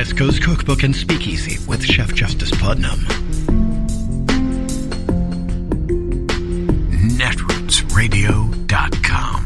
West Coast Cookbook and Speakeasy with Chef Justice Putnam. Netrootsradio.com.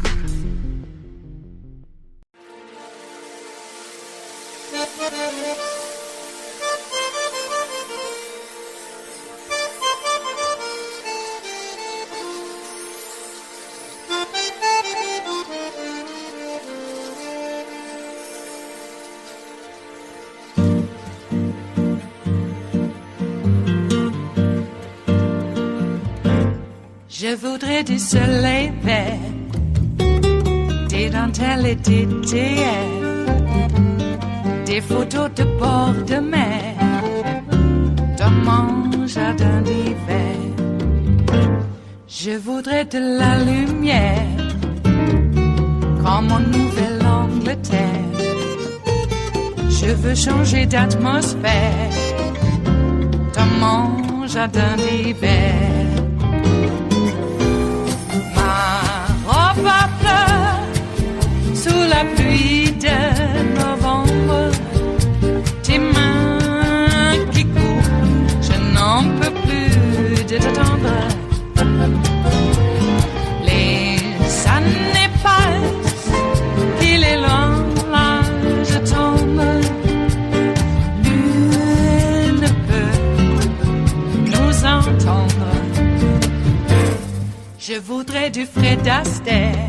Je voudrais du soleil vert, des dentelles et des théières, des photos de bord de mer, dans mon jardin d'hiver. Je voudrais de la lumière, comme en Nouvelle-Angleterre. Je veux changer d'atmosphère, dans mon jardin d'hiver. Ma fleur sous la pluie de novembre, tes mains qui courent, je n'en peux plus de t'attendre. Les années passent, il est long, là je tombe. Nul ne peut nous entendre. Je voudrais du Fred Astaire,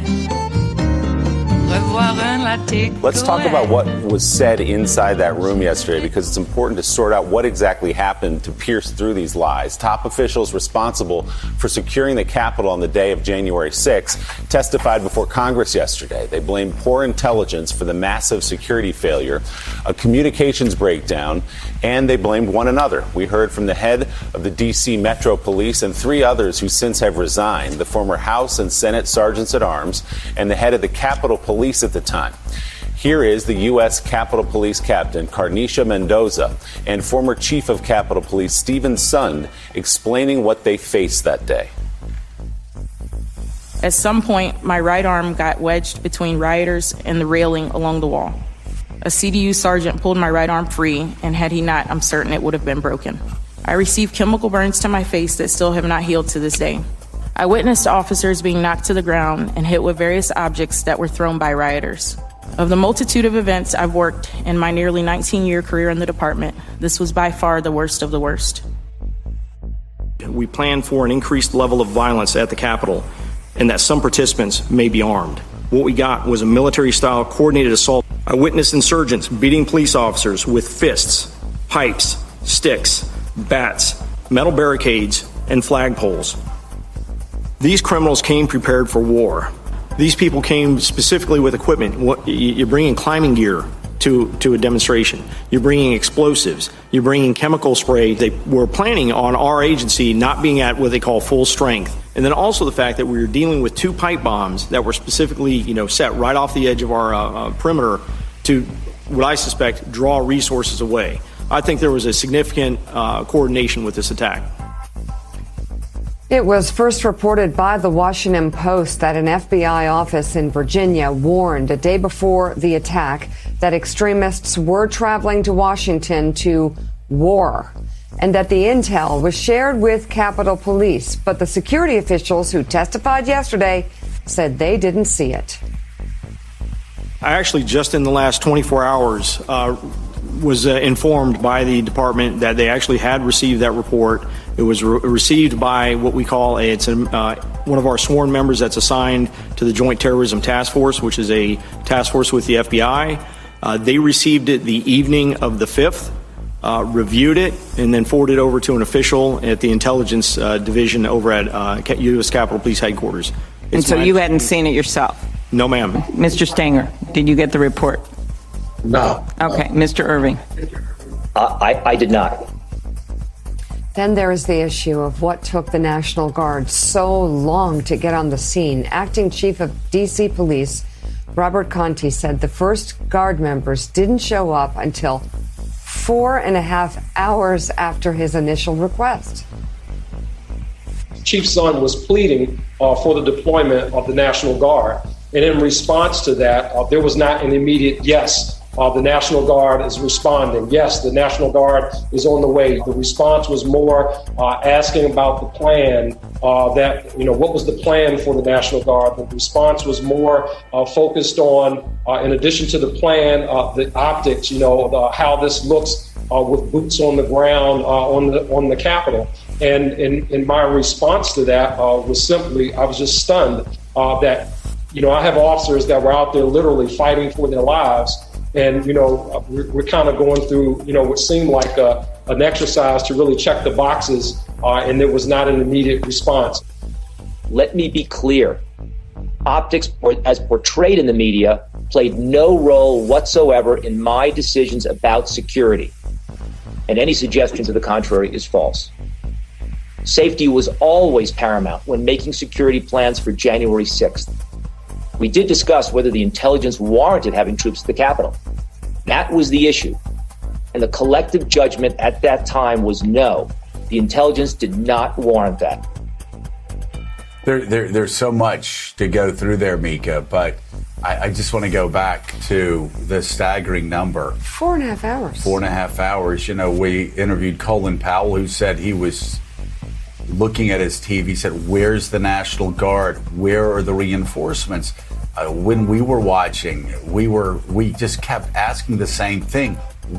revoir un latte. Let's talk about what was said inside that room yesterday, because it's important to sort out what exactly happened to pierce through these lies. Top officials responsible for securing the Capitol on the day of January 6th testified before Congress yesterday. They blamed poor intelligence for the massive security failure, a communications breakdown, and they blamed one another. We heard from the head of the D.C. Metro Police and three others who since have resigned, the former House and Senate Sergeants at Arms and the head of the Capitol Police at the time. Here is the U.S. Capitol Police Captain Carnisha Mendoza and former Chief of Capitol Police Stephen Sund explaining what they faced that day. At some point, my right arm got wedged between rioters and the railing along the wall. A CDU sergeant pulled my right arm free, and had he not, I'm certain it would have been broken. I received chemical burns to my face that still have not healed to this day. I witnessed officers being knocked to the ground and hit with various objects that were thrown by rioters. Of the multitude of events I've worked in my nearly 19-year career in the department, this was by far the worst of the worst. We plan for an increased level of violence at the Capitol, and that some participants may be armed. What we got was a military-style coordinated assault. I witnessed insurgents beating police officers with fists, pipes, sticks, bats, metal barricades, and flagpoles. These criminals came prepared for war. These people came specifically with equipment. You're bringing climbing gear to a demonstration. You're bringing explosives. You're bringing chemical spray. They were planning on our agency not being at what they call full strength. And then also the fact that we were dealing with two pipe bombs that were specifically, set right off the edge of our perimeter to, what I suspect, draw resources away. I think there was a significant coordination with this attack. It was first reported by the Washington Post that an FBI office in Virginia warned a day before the attack that extremists were traveling to Washington to war, and that the intel was shared with Capitol Police. But the security officials who testified yesterday said they didn't see it. I actually, just in the last 24 hours, was informed by the department that they actually had received that report. It was received by what we call one of our sworn members that's assigned to the Joint Terrorism Task Force, which is a task force with the FBI. They received it the evening of the 5th, reviewed it, and then forwarded it over to an official at the intelligence division over at U.S. Capitol Police Headquarters. And so you hadn't seen it yourself? No, ma'am. Mr. Stanger, did you get the report? No. Okay. Mr. Irving? I did not. Then there is the issue of what took the National Guard so long to get on the scene. Acting Chief of D.C. Police Robert Conti said the first Guard members didn't show up until 4.5 hours after his initial request. Chief Sund was pleading for the deployment of the National Guard. And in response to that, there was not an immediate yes the National Guard is responding. Yes, the National Guard is on the way. The response was more asking about the plan, what was the plan for the National Guard? The response was more focused on, in addition to the plan, the optics, how this looks with boots on the ground on the Capitol. And in my response to that was simply, I was just stunned that, I have officers that were out there literally fighting for their lives. And, we're kind of going through, what seemed like an exercise to really check the boxes, and there was not an immediate response. Let me be clear. Optics, as portrayed in the media, played no role whatsoever in my decisions about security. And any suggestion to the contrary is false. Safety was always paramount when making security plans for January 6th. We did discuss whether the intelligence warranted having troops at the Capitol. That was the issue. And the collective judgment at that time was no. The intelligence did not warrant that. There's so much to go through there, Mika, but I just want to go back to the staggering number. 4.5 hours. 4.5 hours. We interviewed Colin Powell, who said he was looking at his TV. He said, where's the National Guard? Where are the reinforcements? When we were watching, we just kept asking the same thing.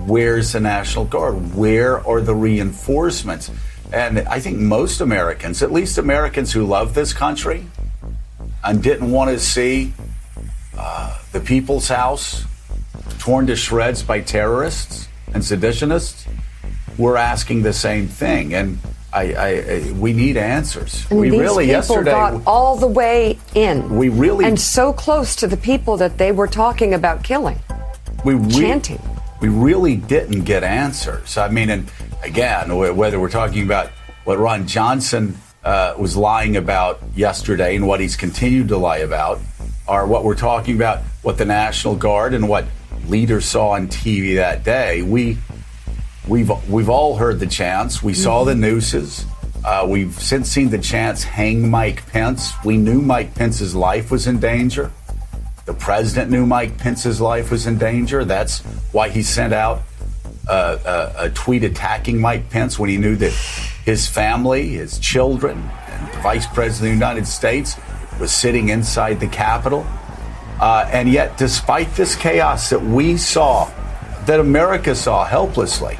Where's the National Guard? Where are the reinforcements? And I think most Americans, at least Americans who love this country and didn't want to see the People's House torn to shreds by terrorists and seditionists, were asking the same thing. And we need answers. And we these really people yesterday got all the way in. And so close to the people that they were talking about killing. Chanting. We really didn't get answers. I mean, and again, whether we're talking about what Ron Johnson was lying about yesterday and what he's continued to lie about, or what we're talking about, what the National Guard and what leaders saw on TV that day, We've all heard the chants. We saw the nooses. We've since seen the chants hang Mike Pence. We knew Mike Pence's life was in danger. The president knew Mike Pence's life was in danger. That's why he sent out a tweet attacking Mike Pence when he knew that his family, his children, and the vice president of the United States was sitting inside the Capitol. And yet, despite this chaos that we saw, that America saw helplessly,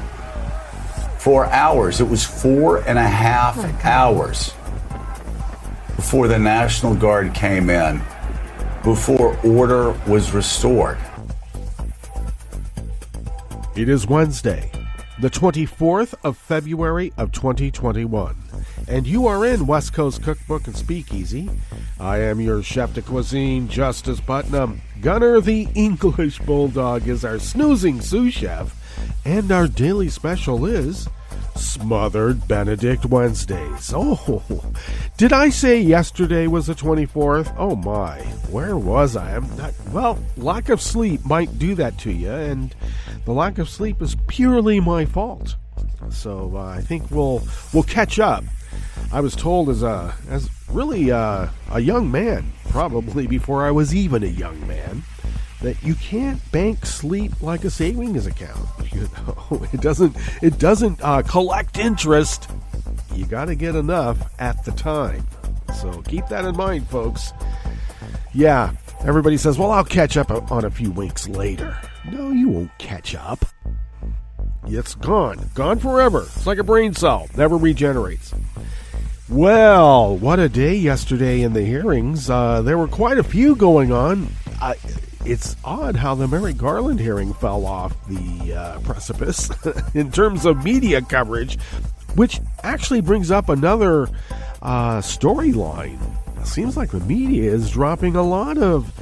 for hours. It was 4.5 hours before the National Guard came in, before order was restored. It is Wednesday, the 24th of February of 2021, and you are in West Coast Cookbook and Speakeasy. I am your chef de cuisine, Justice Putnam. Gunner the English Bulldog is our snoozing sous chef, and our daily special is Smothered Benedict Wednesdays. Oh, did I say yesterday was the 24th? Oh my, where was I? Lack of sleep might do that to you, and the lack of sleep is purely my fault. So I think we'll catch up. I was told as really a young man, probably before I was even a young man, that you can't bank sleep like a savings account. It doesn't collect interest. You got to get enough at the time. So keep that in mind, folks. Yeah, everybody says, well, I'll catch up on a few weeks later. No, you won't catch up. It's gone forever. It's like a brain cell, never regenerates. Well, what a day yesterday in the hearings. There were quite a few going on. It's odd how the Merrick Garland hearing fell off the precipice in terms of media coverage, which actually brings up another storyline. It seems like the media is dropping a lot of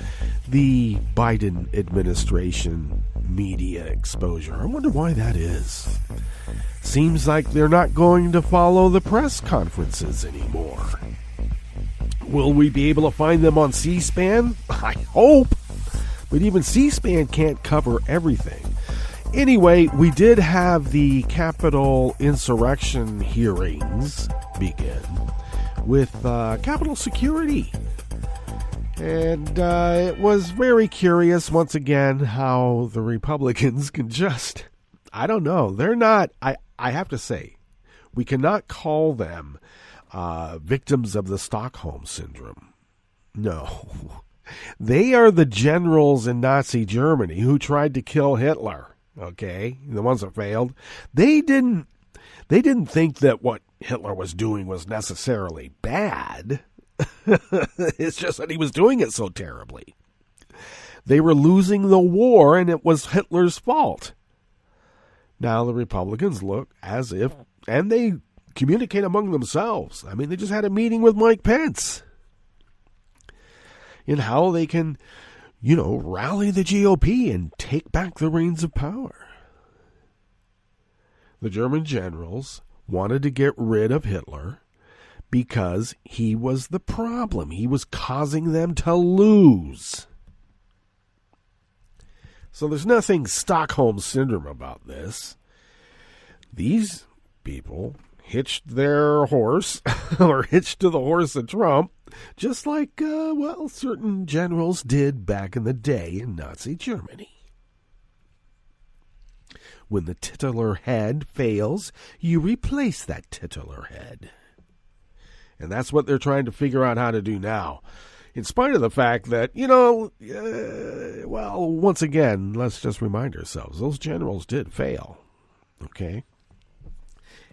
the Biden administration media exposure. I wonder why that is. Seems like they're not going to follow the press conferences anymore. Will we be able to find them on C-SPAN? I hope. But even C-SPAN can't cover everything. Anyway, we did have the Capitol insurrection hearings begin with Capitol security. And it was very curious, once again, how the Republicans can just, I don't know, they're not, I have to say, we cannot call them victims of the Stockholm Syndrome. No. They are the generals in Nazi Germany who tried to kill Hitler, okay? The ones that failed. They didn't think that what Hitler was doing was necessarily bad. It's just that he was doing it so terribly. They were losing the war, and it was Hitler's fault. Now the Republicans look as if, and they communicate among themselves. I mean, they just had a meeting with Mike Pence in how they can, rally the GOP and take back the reins of power. The German generals wanted to get rid of Hitler because he was the problem. He was causing them to lose. So there's nothing Stockholm Syndrome about this. These people hitched their horse, or hitched to the horse of Trump, just like, certain generals did back in the day in Nazi Germany. When the titular head fails, you replace that titular head. And that's what they're trying to figure out how to do now. In spite of the fact that, once again, let's just remind ourselves, those generals did fail. Okay?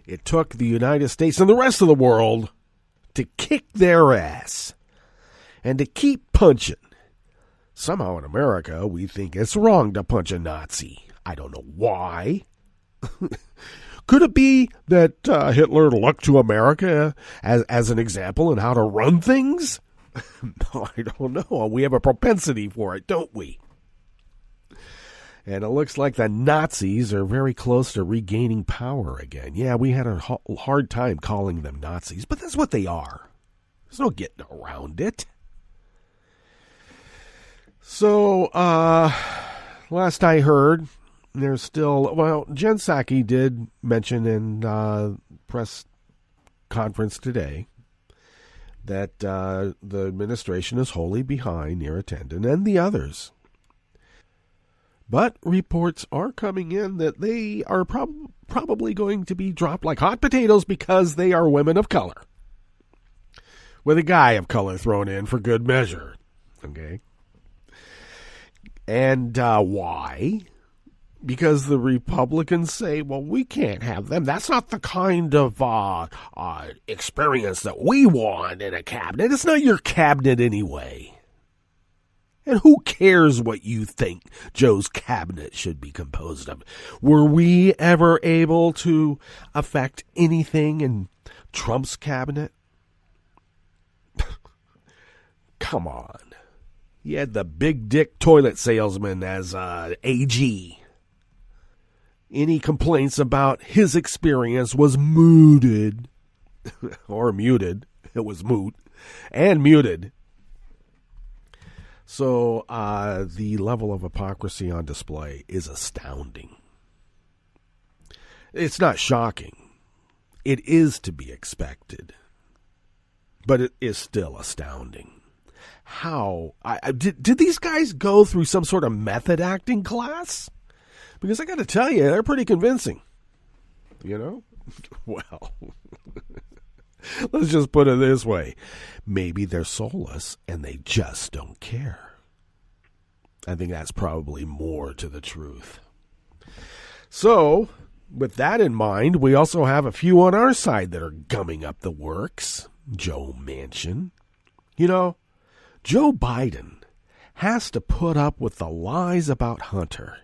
It took the United States and the rest of the world to kick their ass and to keep punching. Somehow in America, we think it's wrong to punch a Nazi. I don't know why. Could it be that Hitler looked to America as an example in how to run things? No, I don't know. We have a propensity for it, don't we? And it looks like the Nazis are very close to regaining power again. Yeah, we had a hard time calling them Nazis, but that's what they are. There's no getting around it. So, last I heard, there's still, Jen Psaki did mention in press conference today that the administration is wholly behind Neera Tanden and the others. But reports are coming in that they are probably going to be dropped like hot potatoes because they are women of color, with a guy of color thrown in for good measure. Okay? And why? Because the Republicans say, well, we can't have them. That's not the kind of experience that we want in a cabinet. It's not your cabinet anyway. And who cares what you think Joe's cabinet should be composed of? Were we ever able to affect anything in Trump's cabinet? Come on. He had the big dick toilet salesman as AG. Any complaints about his experience was mooted. Or muted. It was moot. And muted. So the level of hypocrisy on display is astounding. It's not shocking. It is to be expected. But it is still astounding. How? Did these guys go through some sort of method acting class? Because I got to tell you, they're pretty convincing. Well, let's just put it this way. Maybe they're soulless and they just don't care. I think that's probably more to the truth. So, with that in mind, we also have a few on our side that are gumming up the works. Joe Manchin. Joe Biden has to put up with the lies about Hunter.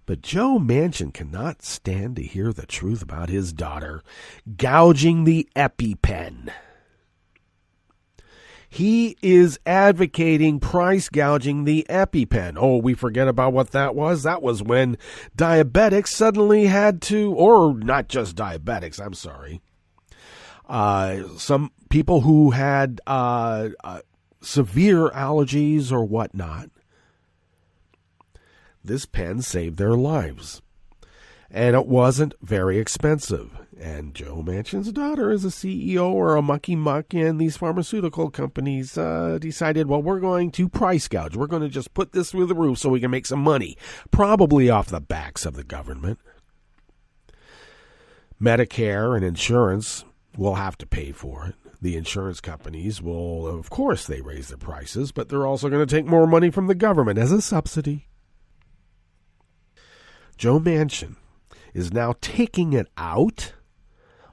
But Joe Manchin cannot stand to hear the truth about his daughter gouging the EpiPen. He is advocating price gouging the EpiPen. Oh, we forget about what that was? That was when diabetics suddenly had to, or not just diabetics, I'm sorry. Some people who had severe allergies or whatnot. This pen saved their lives. And it wasn't very expensive. And Joe Manchin's daughter is a CEO or a mucky-muck, and these pharmaceutical companies decided, well, we're going to price gouge. We're going to just put this through the roof so we can make some money, probably off the backs of the government. Medicare and insurance will have to pay for it. The insurance companies will, of course, they raise their prices, but they're also going to take more money from the government as a subsidy. Joe Manchin is now taking it out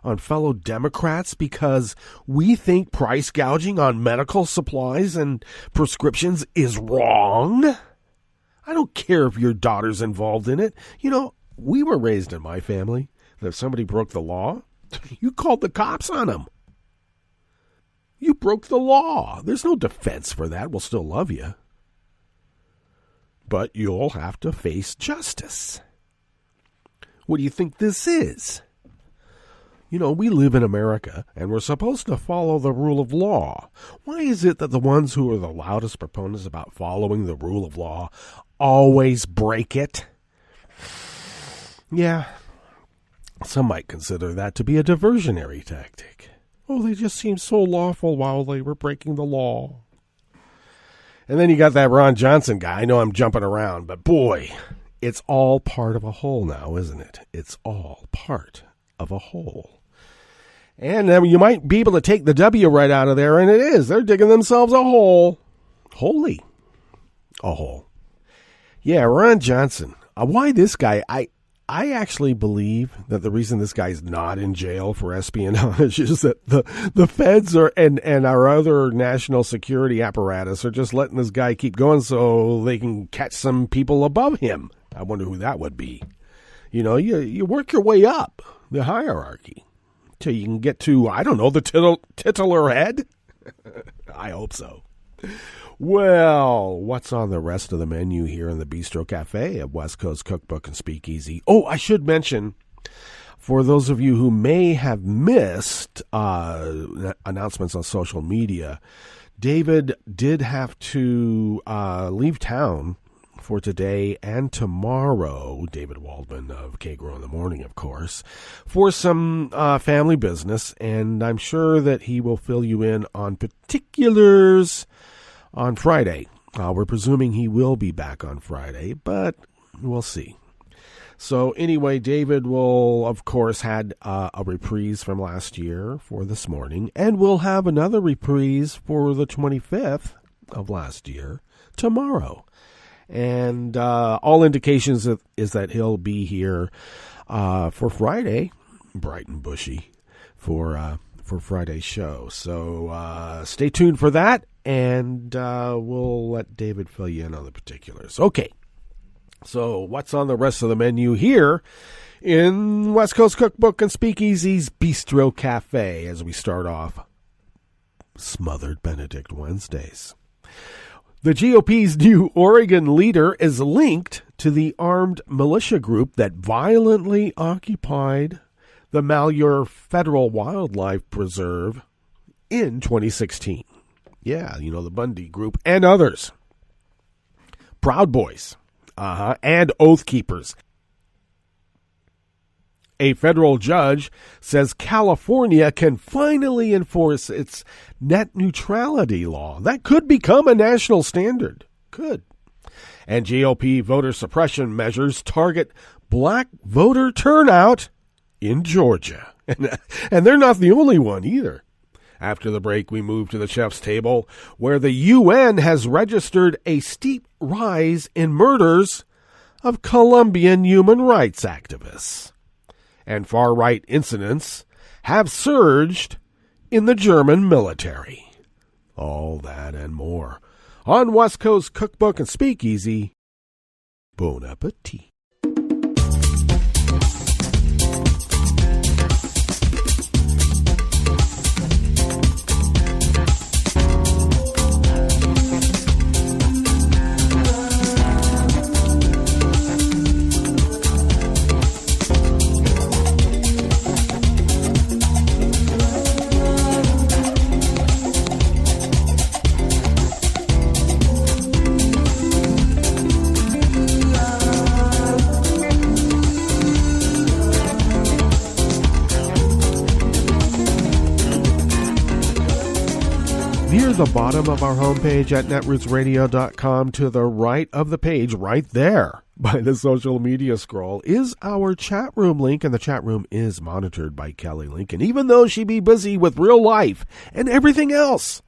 on fellow Democrats because we think price gouging on medical supplies and prescriptions is wrong. I don't care if your daughter's involved in it. You know, we were raised in my family that if somebody broke the law, you called the cops on them. You broke the law. There's no defense for that. We'll still love you. But you'll have to face justice. What do you think this is? You know, we live in America, and we're supposed to follow the rule of law. Why is it that the ones who are the loudest proponents about following the rule of law always break it? Yeah, some might consider that to be a diversionary tactic. Oh, they just seemed so lawful while they were breaking the law. And then you got that Ron Johnson guy. I know I'm jumping around, but boy, it's all part of a whole now, isn't it? It's all part of a whole. And then you might be able to take the W right out of there, and it is. They're digging themselves a hole. Holy. A hole. Yeah, Ron Johnson. Why this guy? I actually believe that the reason this guy's not in jail for espionage is that the feds and our other national security apparatus are just letting this guy keep going so they can catch some people above him. I wonder who that would be. You know, you work your way up the hierarchy till you can get to, I don't know, the titular head? I hope so. Well, what's on the rest of the menu here in the Bistro Cafe at West Coast Cookbook and Speakeasy? Oh, I should mention, for those of you who may have missed announcements on social media, David did have to leave town for today and tomorrow, David Waldman of K-Grow in the Morning, of course, for some family business, and I'm sure that he will fill you in on particulars on Friday. We're presuming he will be back on Friday, but we'll see. So anyway, David will, of course, had a reprise from last year for this morning, and we'll have another reprise for the 25th of last year tomorrow. And all indications is that he'll be here for Friday, bright and bushy, for Friday's show. So stay tuned for that, and we'll let David fill you in on the particulars. Okay, so what's on the rest of the menu here in West Coast Cookbook and Speakeasy's Bistro Cafe as we start off Smothered Benedict Wednesdays? The GOP's new Oregon leader is linked to the armed militia group that violently occupied the Malheur Federal Wildlife Preserve in 2016. Yeah, you know, the Bundy Group and others. Proud Boys and Oath Keepers. A federal judge says California can finally enforce its net neutrality law. That could become a national standard. Could. And GOP voter suppression measures target black voter turnout in Georgia. And they're not the only one either. After the break, we move to the chef's table, where the UN has registered a steep rise in murders of Colombian human rights activists. And far-right incidents have surged in the German military. All that and more on West Coast Cookbook and Speakeasy. Bon appetit. near the bottom of our homepage at netrootsradio.com, to the right of the page, right there by the social media scroll, is our chat room link, and the chat room is monitored by Kelly Lincoln, even though she be busy with real life and everything else.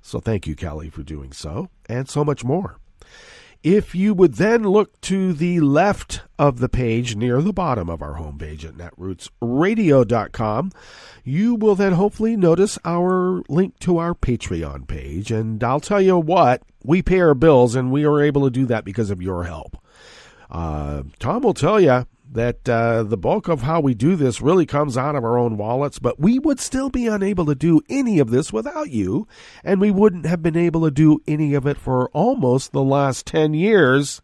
So thank you, Kelly, for doing so, and so much more. If you would then look to the left of the page near the bottom of our homepage at netrootsradio.com, you will then hopefully notice our link to our Patreon page. And I'll tell you what, we pay our bills, and we are able to do that because of your help. Tom will tell you that the bulk of how we do this really comes out of our own wallets, but we would still be unable to do any of this without you, and we wouldn't have been able to do any of it for almost the last 10 years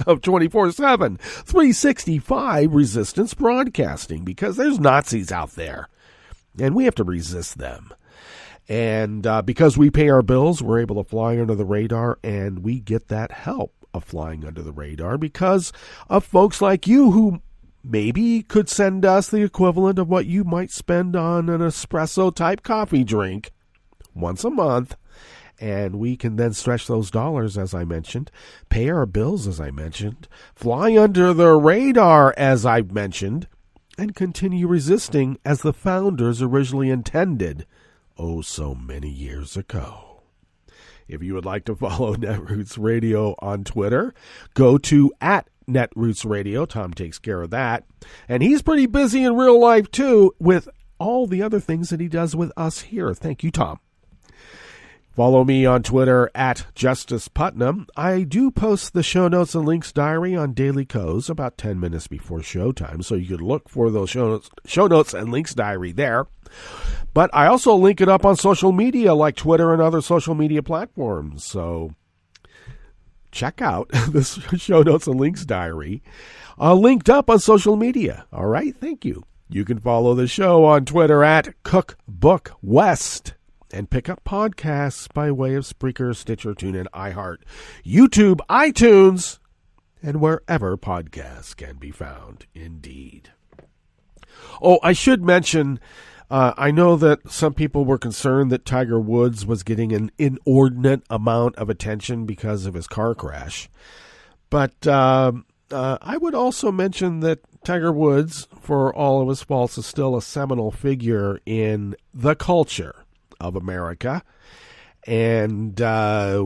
of 24/7, 365 resistance broadcasting, because there's Nazis out there, and we have to resist them. And because we pay our bills, we're able to fly under the radar, and we get that help of flying under the radar because of folks like you who maybe could send us the equivalent of what you might spend on an espresso-type coffee drink once a month, and we can then stretch those dollars, as I mentioned, pay our bills, as I mentioned, fly under the radar, as I've mentioned, and continue resisting as the founders originally intended, oh so many years ago. If you would like to follow Netroots Radio on Twitter, go to @Netroots Radio. Tom takes care of that. And he's pretty busy in real life, too, with all the other things that he does with us here. Thank you, Tom. Follow me on Twitter @JusticePutnam. I do post the show notes and links diary on Daily Co's about 10 minutes before showtime, so you could look for those show notes and links diary there. But I also link it up on social media like Twitter and other social media platforms. So check out the show notes and links diary linked up on social media. All right, thank you. You can follow the show on Twitter @Cookbook West and pick up podcasts by way of Spreaker, Stitcher, TuneIn, iHeart, YouTube, iTunes, and wherever podcasts can be found, indeed. Oh, I should mention, I know that some people were concerned that Tiger Woods was getting an inordinate amount of attention because of his car crash. But I would also mention that Tiger Woods, for all of his faults, is still a seminal figure in the culture of America. And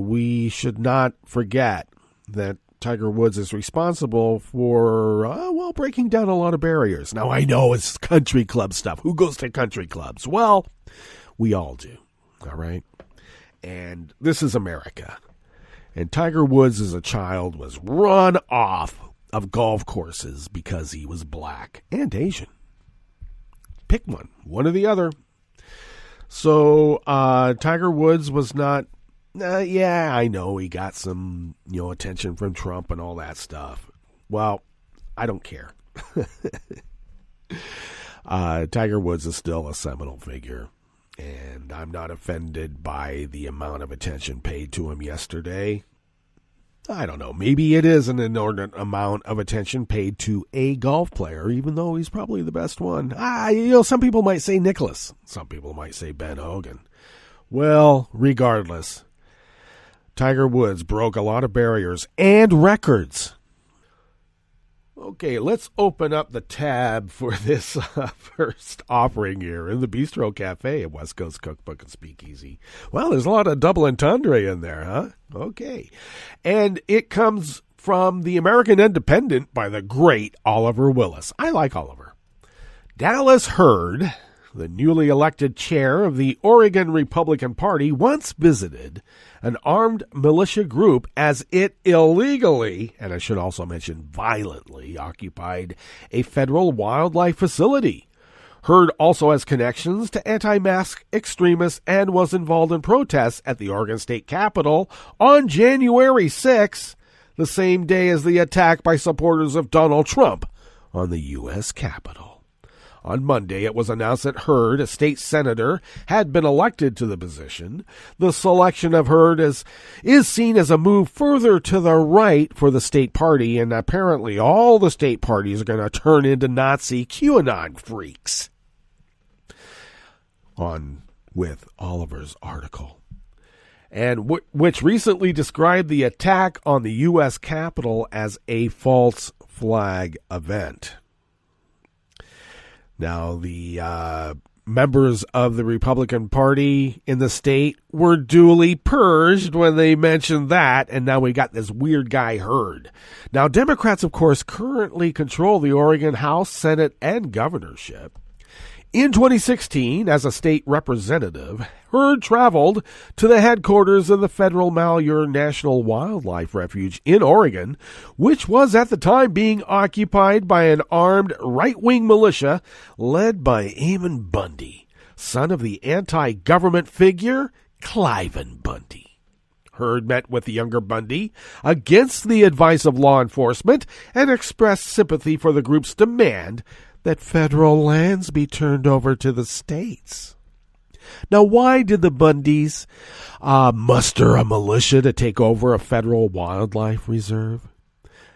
we should not forget that Tiger Woods is responsible for, breaking down a lot of barriers. Now, I know it's country club stuff. Who goes to country clubs? Well, we all do, all right? And this is America. And Tiger Woods, as a child, was run off of golf courses because he was black and Asian. Pick one or the other. So Tiger Woods was not, I know he got some, attention from Trump and all that stuff. Well, I don't care. Tiger Woods is still a seminal figure, and I'm not offended by the amount of attention paid to him yesterday. I don't know, maybe it is an inordinate amount of attention paid to a golf player, even though he's probably the best one. Some people might say Nicklaus. Some people might say Ben Hogan. Well, regardless, Tiger Woods broke a lot of barriers and records. Okay, let's open up the tab for this first offering here in the Bistro Cafe at West Coast Cookbook and Speakeasy. Well, there's a lot of double entendre in there, huh? Okay. And it comes from the American Independent by the great Oliver Willis. I like Oliver. Dallas Hurd, the newly elected chair of the Oregon Republican Party, once visited an armed militia group as it illegally, and I should also mention violently, occupied a federal wildlife facility. Hurd also has connections to anti-mask extremists and was involved in protests at the Oregon State Capitol on January 6, the same day as the attack by supporters of Donald Trump on the U.S. Capitol. On Monday, it was announced that Hurd, a state senator, had been elected to the position. The selection of Hurd is seen as a move further to the right for the state party, and apparently all the state parties are going to turn into Nazi QAnon freaks. On with Oliver's article. and which recently described the attack on the U.S. Capitol as a false flag event. Now, the members of the Republican Party in the state were duly purged when they mentioned that, and now we got this weird guy Hurd. Now, Democrats, of course, currently control the Oregon House, Senate, and governorship. In 2016, as a state representative, Hurd traveled to the headquarters of the federal Malheur National Wildlife Refuge in Oregon, which was at the time being occupied by an armed right-wing militia led by Eamon Bundy, son of the anti-government figure Cliven Bundy. Hurd met with the younger Bundy against the advice of law enforcement and expressed sympathy for the group's demand that federal lands be turned over to the states. Now, why did the Bundys muster a militia to take over a federal wildlife reserve?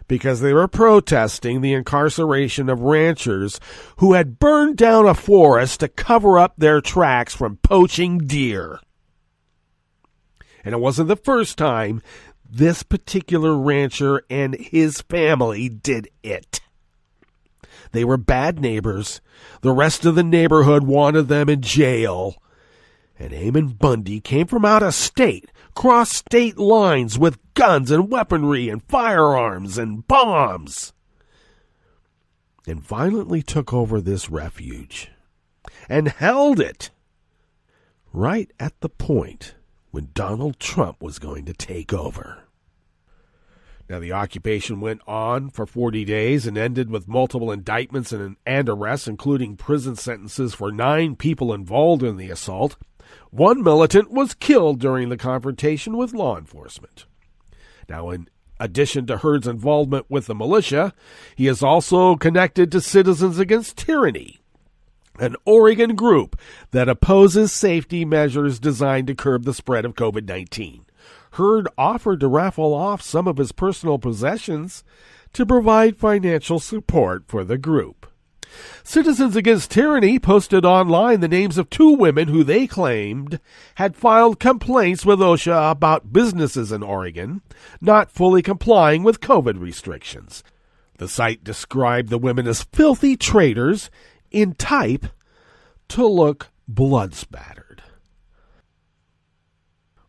Because they were protesting the incarceration of ranchers who had burned down a forest to cover up their tracks from poaching deer. And it wasn't the first time this particular rancher and his family did it. They were bad neighbors. The rest of the neighborhood wanted them in jail. And Eamon Bundy came from out of state, crossed state lines with guns and weaponry and firearms and bombs, and violently took over this refuge and held it right at the point when Donald Trump was going to take over. Now, the occupation went on for 40 days and ended with multiple indictments and arrests, including prison sentences for 9 people involved in the assault. One militant was killed during the confrontation with law enforcement. Now, in addition to Hurd's involvement with the militia, he is also connected to Citizens Against Tyranny, an Oregon group that opposes safety measures designed to curb the spread of COVID-19. Hurd offered to raffle off some of his personal possessions to provide financial support for the group. Citizens Against Tyranny posted online the names of 2 women who they claimed had filed complaints with OSHA about businesses in Oregon not fully complying with COVID restrictions. The site described the women as filthy traitors in type to look blood-spattered.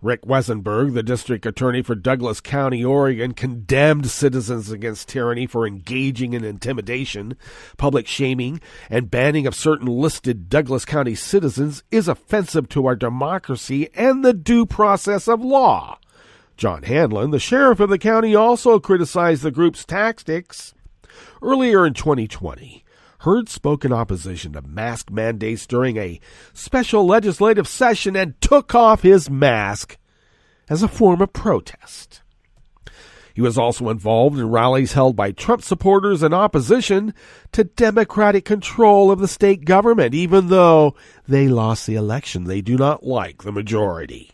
Rick Wesenberg, the district attorney for Douglas County, Oregon, condemned Citizens Against Tyranny for engaging in intimidation, public shaming, and banning of certain listed Douglas County citizens is offensive to our democracy and the due process of law. John Hanlon, the sheriff of the county, also criticized the group's tactics. Earlier in 2020, Hurd spoke in opposition to mask mandates during a special legislative session and took off his mask as a form of protest. He was also involved in rallies held by Trump supporters in opposition to Democratic control of the state government, even though they lost the election. They do not like the majority.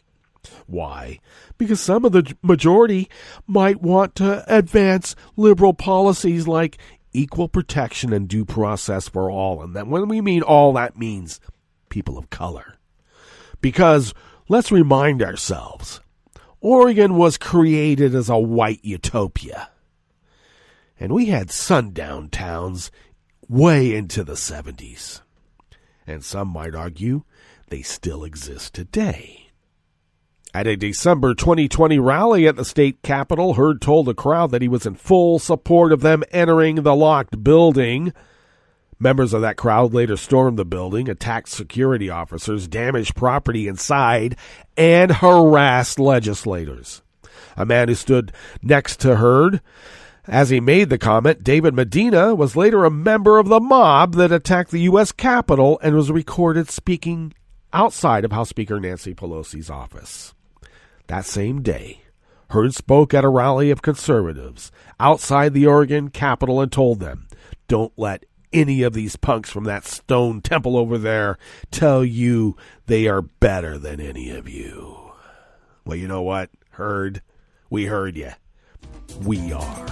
Why? Because some of the majority might want to advance liberal policies like equal protection and due process for all. And then when we mean all, that means people of color. Because let's remind ourselves, Oregon was created as a white utopia. And we had sundown towns way into the 70s. And some might argue they still exist today. At a December 2020 rally at the state capitol, Hurd told the crowd that he was in full support of them entering the locked building. Members of that crowd later stormed the building, attacked security officers, damaged property inside, and harassed legislators. A man who stood next to Hurd as he made the comment, David Medina, was later a member of the mob that attacked the U.S. Capitol and was recorded speaking outside of House Speaker Nancy Pelosi's office. That same day, Hurd spoke at a rally of conservatives outside the Oregon Capitol and told them, "Don't let any of these punks from that stone temple over there tell you they are better than any of you." Well, you know what, Hurd? We heard you. We are.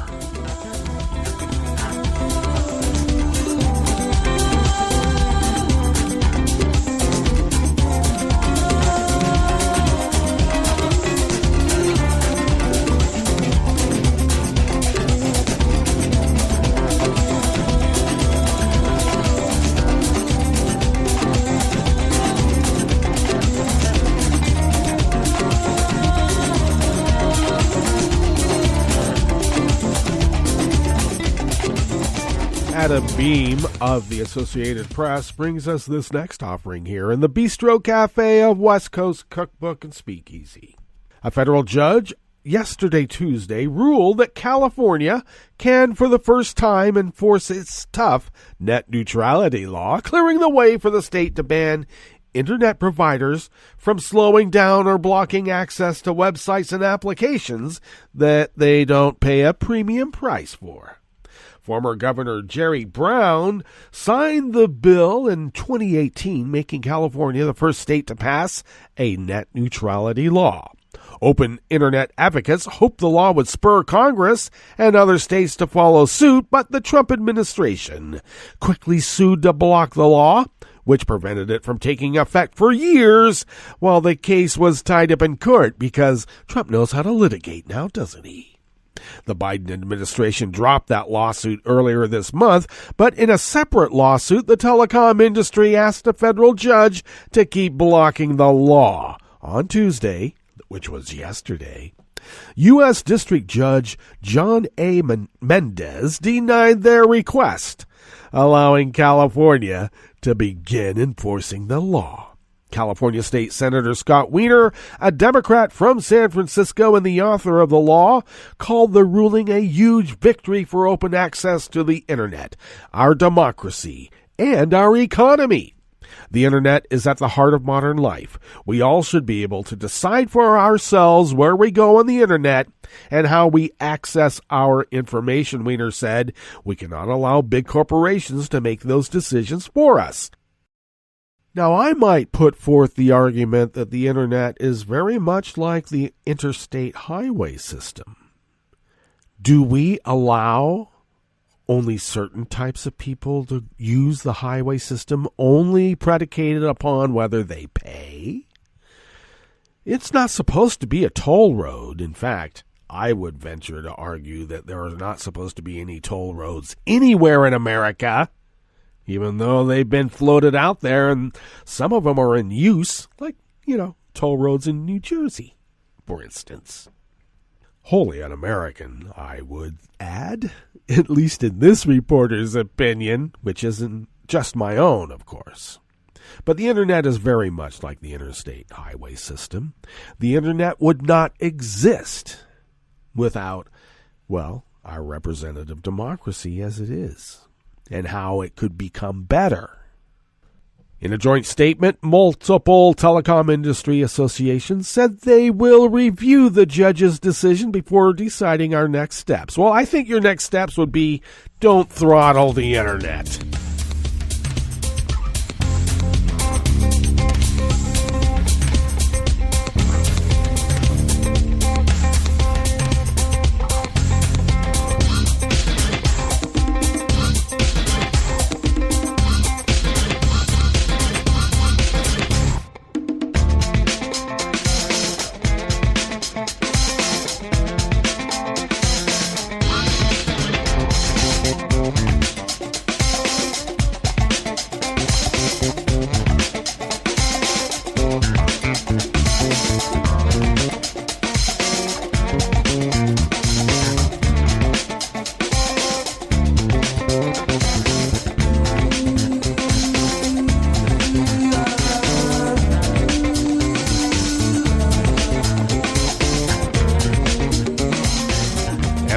Adam Beam of the Associated Press brings us this next offering here in the Bistro Cafe of West Coast Cookbook and Speakeasy. A federal judge yesterday, Tuesday, ruled that California can, for the first time, enforce its tough net neutrality law, clearing the way for the state to ban Internet providers from slowing down or blocking access to websites and applications that they don't pay a premium price for. Former Governor Jerry Brown signed the bill in 2018, making California the first state to pass a net neutrality law. Open Internet advocates hoped the law would spur Congress and other states to follow suit, but the Trump administration quickly sued to block the law, which prevented it from taking effect for years while the case was tied up in court, because Trump knows how to litigate now, doesn't he? The Biden administration dropped that lawsuit earlier this month, but in a separate lawsuit, the telecom industry asked a federal judge to keep blocking the law. On Tuesday, which was yesterday, U.S. District Judge John A. Mendez denied their request, allowing California to begin enforcing the law. California State Senator Scott Wiener, a Democrat from San Francisco and the author of the law, called the ruling a huge victory for open access to the Internet, our democracy, and our economy. The Internet is at the heart of modern life. We all should be able to decide for ourselves where we go on the Internet and how we access our information, Wiener said. We cannot allow big corporations to make those decisions for us. Now, I might put forth the argument that the Internet is very much like the interstate highway system. Do we allow only certain types of people to use the highway system, only predicated upon whether they pay? It's not supposed to be a toll road. In fact, I would venture to argue that there are not supposed to be any toll roads anywhere in America, even though they've been floated out there, and some of them are in use, like, toll roads in New Jersey, for instance. Wholly un-American, I would add, at least in this reporter's opinion, which isn't just my own, of course. But the Internet is very much like the interstate highway system. The Internet would not exist without, our representative democracy as it is, and how it could become better. In a joint statement, multiple telecom industry associations said they will review the judge's decision before deciding our next steps. Well, I think your next steps would be, don't throttle the Internet.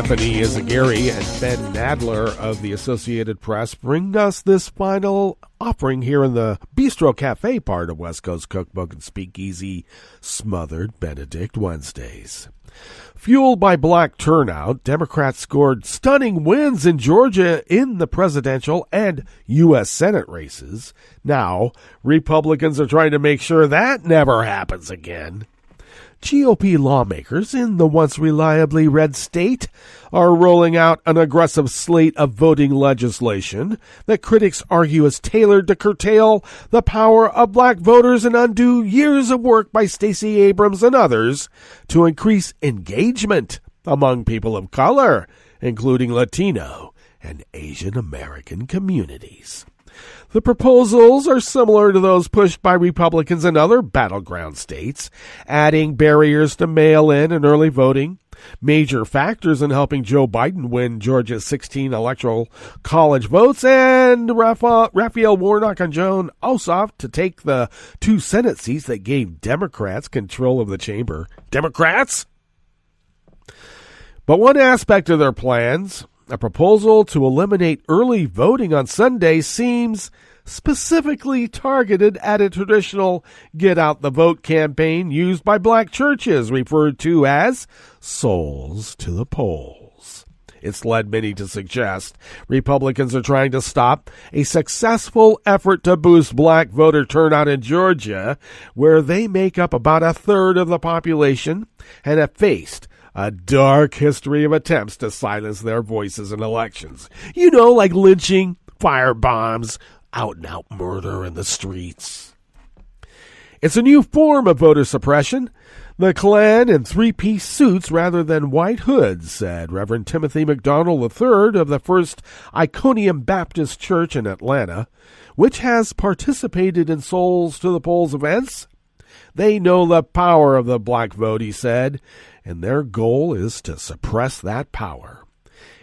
Anthony Izagiri and Ben Nadler of the Associated Press bring us this final offering here in the Bistro Cafe part of West Coast Cookbook and Speakeasy, Smothered Benedict Wednesdays. Fueled by black turnout, Democrats scored stunning wins in Georgia in the presidential and U.S. Senate races. Now, Republicans are trying to make sure that never happens again. GOP lawmakers in the once reliably red state are rolling out an aggressive slate of voting legislation that critics argue is tailored to curtail the power of black voters and undo years of work by Stacey Abrams and others to increase engagement among people of color, including Latino and Asian American communities. The proposals are similar to those pushed by Republicans in other battleground states, adding barriers to mail-in and early voting, Major factors in helping Joe Biden win Georgia's 16 electoral college votes, and Raphael Warnock and Joan Ossoff to take the 2 Senate seats that gave Democrats control of the chamber. Democrats? But one aspect of their plans, a proposal to eliminate early voting on Sunday, seems specifically targeted at a traditional get-out-the-vote campaign used by black churches, referred to as Souls to the Polls. It's led many to suggest Republicans are trying to stop a successful effort to boost black voter turnout in Georgia, where they make up about a third of the population and have faced a dark history of attempts to silence their voices in elections. You know, like lynching, firebombs, out-and-out murder in the streets. It's a new form of voter suppression. The Klan in 3-piece suits rather than white hoods, said Reverend Timothy McDonald III of the First Iconium Baptist Church in Atlanta, which has participated in Souls to the Polls events. They know the power of the black vote, he said, and their goal is to suppress that power.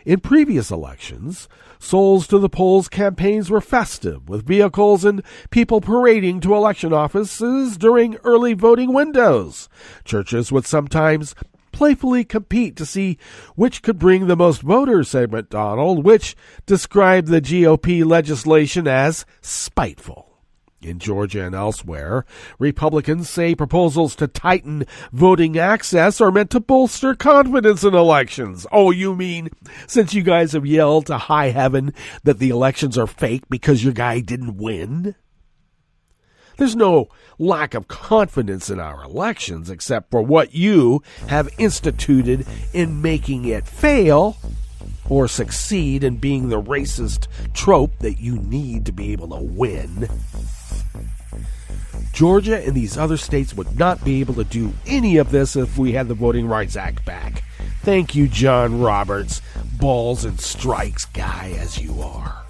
In previous elections, Souls to the Polls campaigns were festive, with vehicles and people parading to election offices during early voting windows. Churches would sometimes playfully compete to see which could bring the most voters, said McDonald, which described the GOP legislation as spiteful. In Georgia and elsewhere, Republicans say proposals to tighten voting access are meant to bolster confidence in elections. Oh, you mean since you guys have yelled to high heaven that the elections are fake because your guy didn't win? There's no lack of confidence in our elections except for what you have instituted in making it fail or succeed in being the racist trope that you need to be able to win. Georgia and these other states would not be able to do any of this if we had the Voting Rights Act back. Thank you, John Roberts, balls and strikes guy as you are.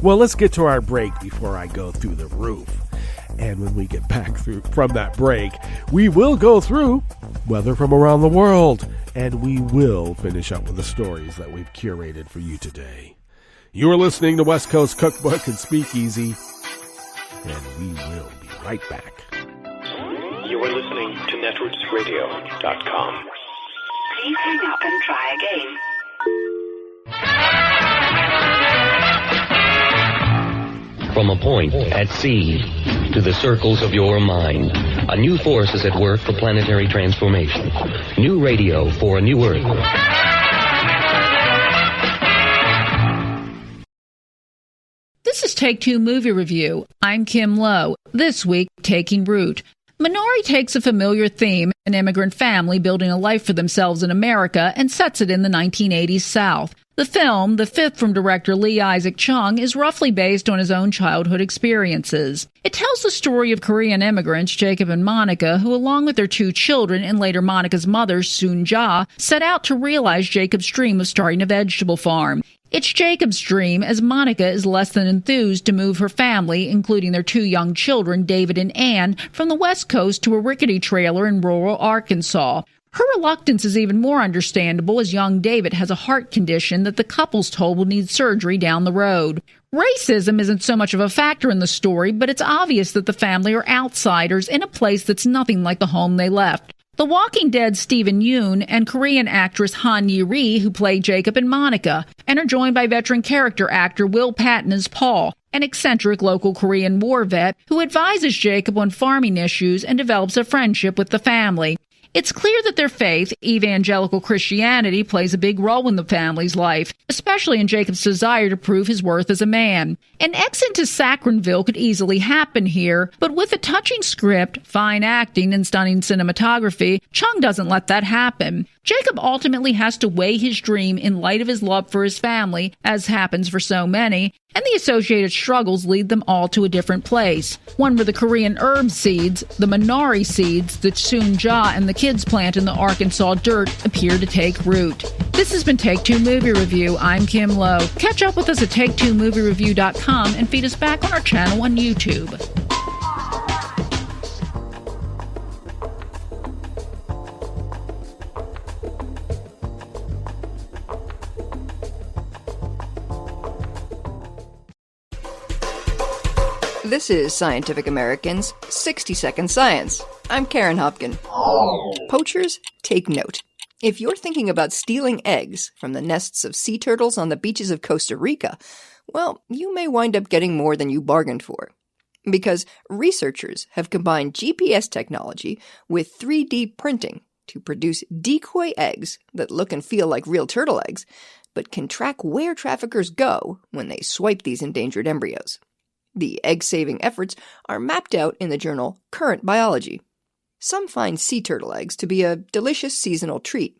Well, let's get to our break before I go through the roof. And when we get back from that break, we will go through weather from around the world, and we will finish up with the stories that we've curated for you today. You're listening to West Coast Cookbook and Speakeasy, and we will be right back. You are listening to netrootsradio.com. Please hang up and try again. From a point at sea to the circles of your mind, a new force is at work for planetary transformation. New radio for a new Earth. This is Take Two Movie Review. I'm Kim Lowe. This week, Taking Root. Minari takes a familiar theme, an immigrant family building a life for themselves in America, and sets it in the 1980s South. The film, the fifth from director Lee Isaac Chung, is roughly based on his own childhood experiences. It tells the story of Korean immigrants Jacob and Monica, who along with their 2 children and later Monica's mother, Soon Ja, set out to realize Jacob's dream of starting a vegetable farm. It's Jacob's dream, as Monica is less than enthused to move her family, including their 2 young children, David and Ann, from the West Coast to a rickety trailer in rural Arkansas. Her reluctance is even more understandable, as young David has a heart condition that the couple's told will need surgery down the road. Racism isn't so much of a factor in the story, but it's obvious that the family are outsiders in a place that's nothing like the home they left. The Walking Dead's Stephen Yeun and Korean actress Han Yi-ri, who play Jacob and Monica, and are joined by veteran character actor Will Patton as Paul, an eccentric local Korean war vet who advises Jacob on farming issues and develops a friendship with the family. It's clear that their faith, evangelical Christianity, plays a big role in the family's life, especially in Jacob's desire to prove his worth as a man. An exit to Sacranville could easily happen here, but with a touching script, fine acting, and stunning cinematography, Chung doesn't let that happen. Jacob ultimately has to weigh his dream in light of his love for his family, as happens for so many, and the associated struggles lead them all to a different place. One where the Korean herb seeds, the Minari seeds that Soon Ja and the kids plant in the Arkansas dirt, appear to take root. This has been Take Two Movie Review. I'm Kim Lowe. Catch up with us at TakeTwoMovieReview.com and feed us back on our channel on YouTube. This is Scientific American's 60-Second Science. I'm Karen Hopkin. Poachers, take note. If you're thinking about stealing eggs from the nests of sea turtles on the beaches of Costa Rica, well, you may wind up getting more than you bargained for. Because researchers have combined GPS technology with 3D printing to produce decoy eggs that look and feel like real turtle eggs, but can track where traffickers go when they swipe these endangered embryos. The egg-saving efforts are mapped out in the journal Current Biology. Some find sea turtle eggs to be a delicious seasonal treat.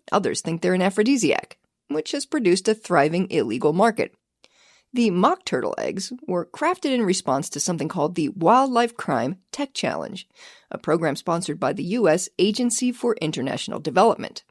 Others think they're an aphrodisiac, which has produced a thriving illegal market. The mock turtle eggs were crafted in response to something called the Wildlife Crime Tech Challenge, a program sponsored by the U.S. Agency for International Development.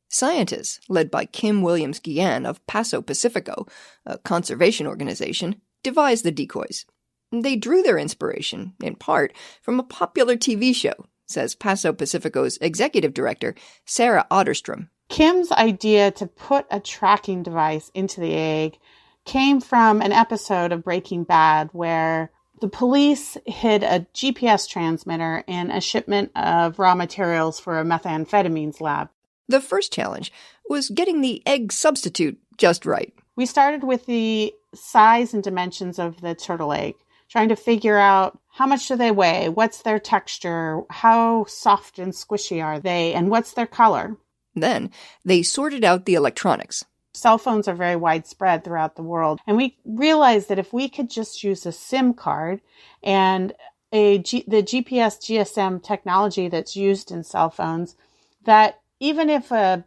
Scientists, led by Kim Williams-Guillen of Paso Pacifico, a conservation organization, devised the decoys. They drew their inspiration, in part, from a popular TV show, says Paso Pacifico's executive director, Sarah Otterstrom. Kim's idea to put a tracking device into the egg came from an episode of Breaking Bad where the police hid a GPS transmitter in a shipment of raw materials for a methamphetamines lab. The first challenge was getting the egg substitute just right. We started with the size and dimensions of the turtle egg, trying to figure out how much do they weigh, what's their texture, how soft and squishy are they, and what's their color. Then they sorted out the electronics. Cell phones are very widespread throughout the world, and we realized that if we could just use a SIM card and the GPS GSM technology that's used in cell phones, that even if a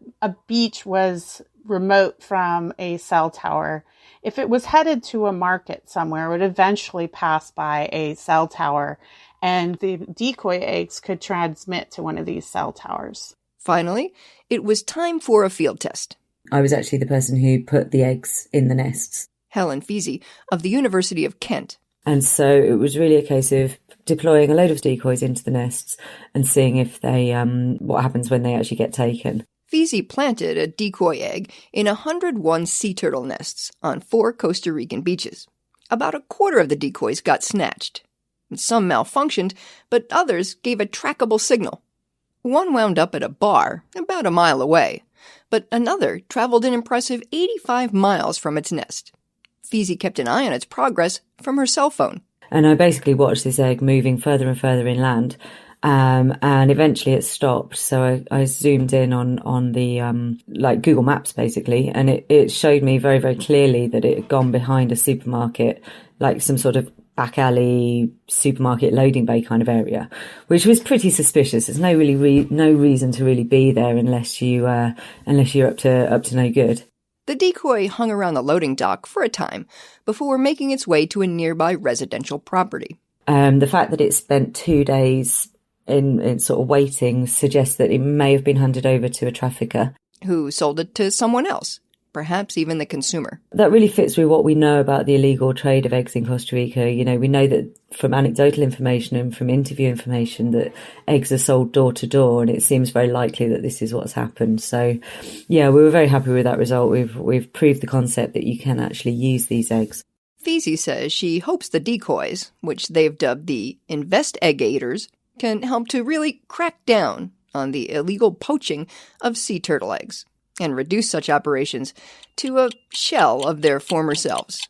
beach was remote from a cell tower, if it was headed to a market somewhere, it would eventually pass by a cell tower, and the decoy eggs could transmit to one of these cell towers. Finally, it was time for a field test. I was actually the person who put the eggs in the nests. Helen Feasey of the University of Kent. And so it was really a case of deploying a load of decoys into the nests and seeing if they, what happens when they actually get taken. Feasey planted a decoy egg in 101 sea turtle nests on 4 Costa Rican beaches. About a quarter of the decoys got snatched. Some malfunctioned, but others gave a trackable signal. One wound up at a bar about a mile away, but another traveled an impressive 85 miles from its nest. Feasey kept an eye on its progress from her cell phone. And I basically watched this egg moving further and further inland. And eventually it stopped. So I zoomed in on the, like Google Maps basically. And it showed me very, very clearly that it had gone behind a supermarket, like some sort of back alley supermarket loading bay kind of area, which was pretty suspicious. There's no reason to really be there unless you're up to no good. The decoy hung around the loading dock for a time before making its way to a nearby residential property. The fact that it spent 2 days in sort of waiting suggests that it may have been handed over to a trafficker. Who sold it to someone else, perhaps even the consumer. That really fits with what we know about the illegal trade of eggs in Costa Rica. You know, we know that from anecdotal information and from interview information that eggs are sold door to door, and it seems very likely that this is what's happened. So, yeah, we were very happy with that result. We've proved the concept that you can actually use these eggs. Feasey says she hopes the decoys, which they've dubbed the investigators, can help to really crack down on the illegal poaching of sea turtle eggs and reduce such operations to a shell of their former selves.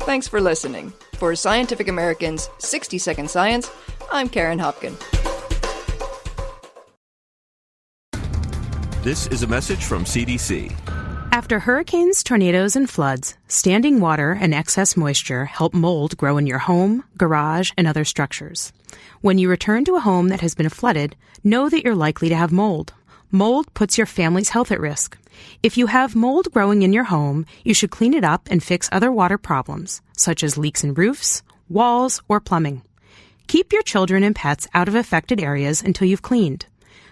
Thanks for listening. For Scientific American's 60-Second Science, I'm Karen Hopkin. This is a message from CDC. After hurricanes, tornadoes, and floods, standing water and excess moisture help mold grow in your home, garage, and other structures. When you return to a home that has been flooded, know that you're likely to have mold. Mold puts your family's health at risk. If you have mold growing in your home, you should clean it up and fix other water problems, such as leaks in roofs, walls, or plumbing. Keep your children and pets out of affected areas until you've cleaned.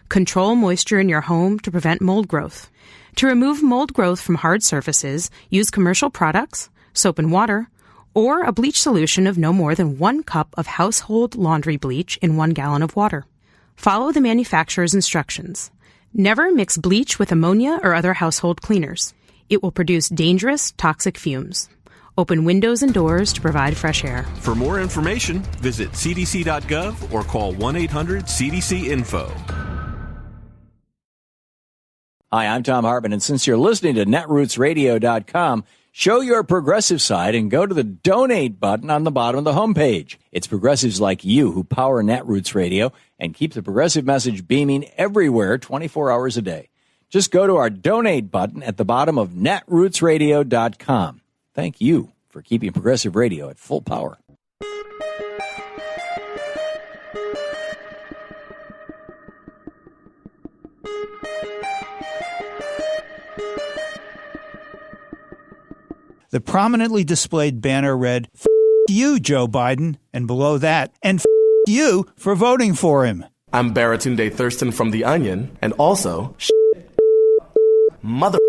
Control moisture in your home to prevent mold growth. To remove mold growth from hard surfaces, use commercial products, soap and water, or a bleach solution of no more than 1 cup of household laundry bleach in 1 gallon of water. Follow the manufacturer's instructions. Never mix bleach with ammonia or other household cleaners. It will produce dangerous, toxic fumes. Open windows and doors to provide fresh air. For more information, visit cdc.gov or call 1-800-CDC-INFO. Hi, I'm Tom Hartman, and since you're listening to netrootsradio.com, show your progressive side and go to the donate button on the bottom of the homepage. It's progressives like you who power Netroots Radio and keep the progressive message beaming everywhere 24 hours a day. Just go to our donate button at the bottom of netrootsradio.com. Thank you for keeping progressive radio at full power. The prominently displayed banner read, "F*** you, Joe Biden," and below that, "and F*** you for voting for him." I'm Baratunde Thurston from The Onion, and also, mother.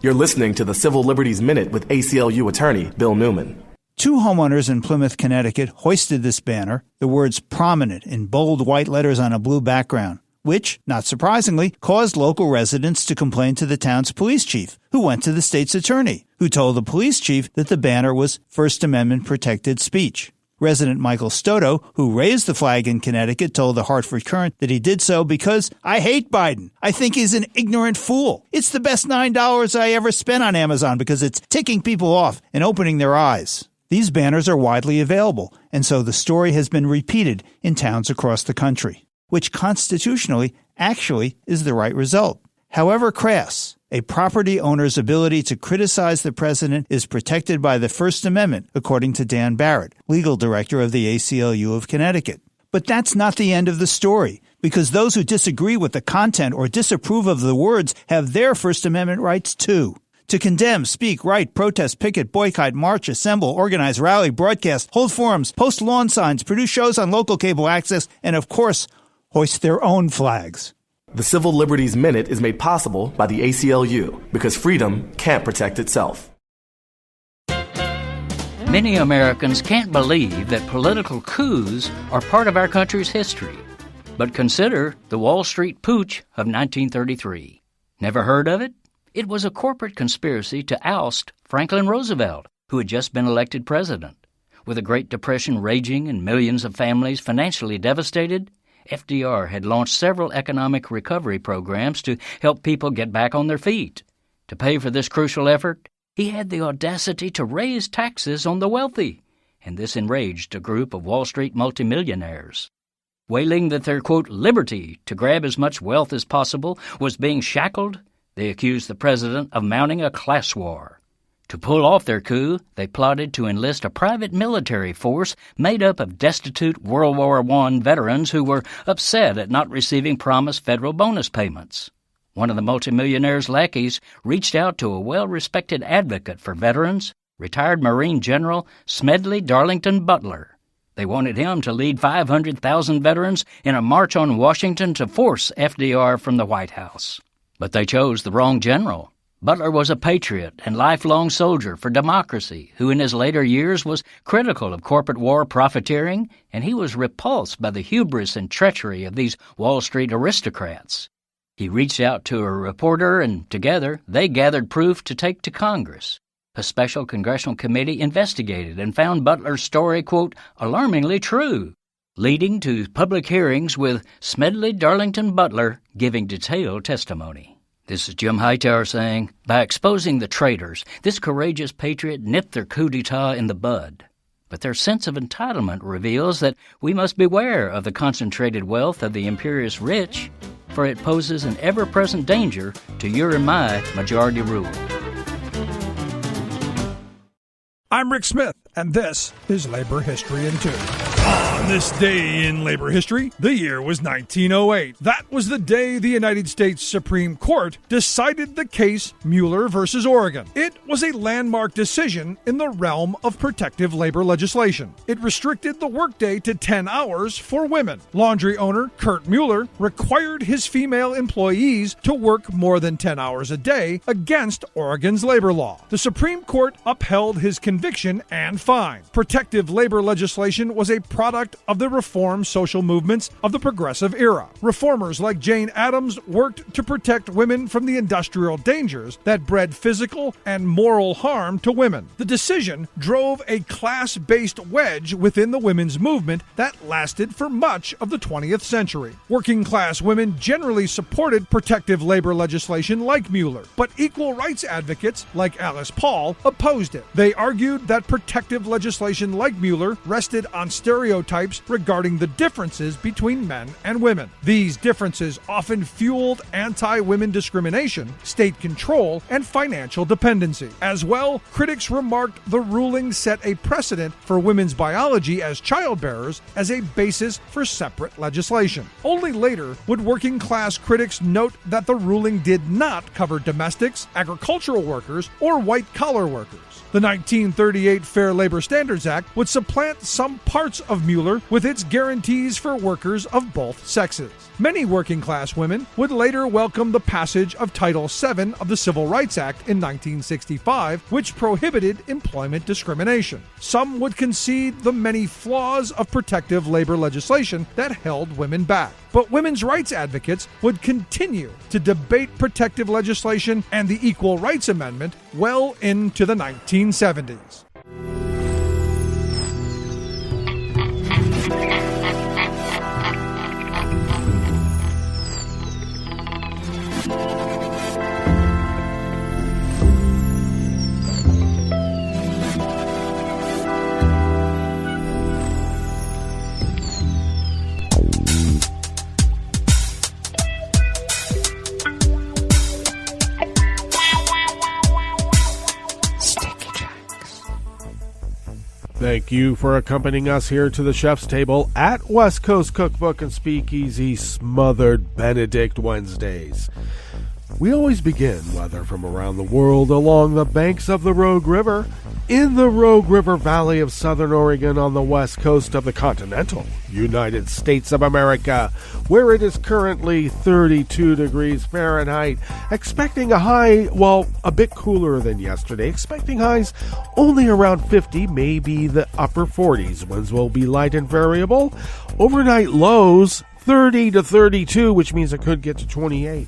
You're listening to the Civil Liberties Minute with ACLU attorney Bill Newman. Two homeowners in Plymouth, Connecticut hoisted this banner, the words "prominent" in bold white letters on a blue background, which, not surprisingly, caused local residents to complain to the town's police chief, who went to the state's attorney, who told the police chief that the banner was First Amendment protected speech. Resident Michael Stoto, who raised the flag in Connecticut, told the Hartford Courant that he did so because "I hate Biden. I think he's an ignorant fool. It's the best $9 I ever spent on Amazon because it's ticking people off and opening their eyes." These banners are widely available, and so the story has been repeated in towns across the country, which constitutionally actually is the right result. However crass, a property owner's ability to criticize the president is protected by the First Amendment, according to Dan Barrett, legal director of the ACLU of Connecticut. But that's not the end of the story, because those who disagree with the content or disapprove of the words have their First Amendment rights too. To condemn, speak, write, protest, picket, boycott, march, assemble, organize, rally, broadcast, hold forums, post lawn signs, produce shows on local cable access, and of course, hoist their own flags. The Civil Liberties Minute is made possible by the ACLU because freedom can't protect itself. Many Americans can't believe that political coups are part of our country's history. But consider the Wall Street Putsch of 1933. Never heard of it? It was a corporate conspiracy to oust Franklin Roosevelt, who had just been elected president. With the Great Depression raging and millions of families financially devastated, FDR had launched several economic recovery programs to help people get back on their feet. To pay for this crucial effort, he had the audacity to raise taxes on the wealthy, and this enraged a group of Wall Street multimillionaires. Wailing that their, quote, liberty to grab as much wealth as possible was being shackled, they accused the president of mounting a class war. To pull off their coup, they plotted to enlist a private military force made up of destitute World War I veterans who were upset at not receiving promised federal bonus payments. One of the multimillionaire's lackeys reached out to a well-respected advocate for veterans, retired Marine General Smedley Darlington Butler. They wanted him to lead 500,000 veterans in a march on Washington to force FDR from the White House. But they chose the wrong general. Butler was a patriot and lifelong soldier for democracy who in his later years was critical of corporate war profiteering, and he was repulsed by the hubris and treachery of these Wall Street aristocrats. He reached out to a reporter, and together they gathered proof to take to Congress. A special congressional committee investigated and found Butler's story, quote, alarmingly true, leading to public hearings with Smedley Darlington Butler giving detailed testimony. This is Jim Hightower saying, by exposing the traitors, this courageous patriot nipped their coup d'etat in the bud. But their sense of entitlement reveals that we must beware of the concentrated wealth of the imperious rich, for it poses an ever-present danger to your and my majority rule. I'm Rick Smith, and this is Labor History in 2. On this day in labor history, the year was 1908. That was the day the United States Supreme Court decided the case Mueller versus Oregon. It was a landmark decision in the realm of protective labor legislation. It restricted the workday to 10 hours for women. Laundry owner Kurt Mueller required his female employees to work more than 10 hours a day against Oregon's labor law. The Supreme Court upheld his conviction and fine. Protective labor legislation was a product of the reform social movements of the Progressive era. Reformers like Jane Addams worked to protect women from the industrial dangers that bred physical and moral harm to women. The decision drove a class-based wedge within the women's movement that lasted for much of the 20th century. Working-class women generally supported protective labor legislation like Mueller, but equal rights advocates like Alice Paul opposed it. They argued that protective legislation like Mueller rested on stereotypes regarding the differences between men and women. These differences often fueled anti-women discrimination, state control, and financial dependency. As well, critics remarked the ruling set a precedent for women's biology as childbearers as a basis for separate legislation. Only later would working-class critics note that the ruling did not cover domestics, agricultural workers, or white-collar workers. The 1938 Fair Labor Standards Act would supplant some parts of Mueller with its guarantees for workers of both sexes. Many working-class women would later welcome the passage of Title VII of the Civil Rights Act in 1965, which prohibited employment discrimination. Some would concede the many flaws of protective labor legislation that held women back. But women's rights advocates would continue to debate protective legislation and the Equal Rights Amendment well into the 1970s. Thank you for accompanying us here to the chef's table at West Coast Cookbook and Speakeasy Smothered Benedict Wednesdays. We always begin weather from around the world along the banks of the Rogue River, in the Rogue River Valley of Southern Oregon on the west coast of the continental United States of America, where it is currently 32 degrees Fahrenheit, expecting a high, well, a bit cooler than yesterday, expecting highs only around 50, maybe the upper 40s. Winds will be light and variable. Overnight lows 30 to 32, which means it could get to 28.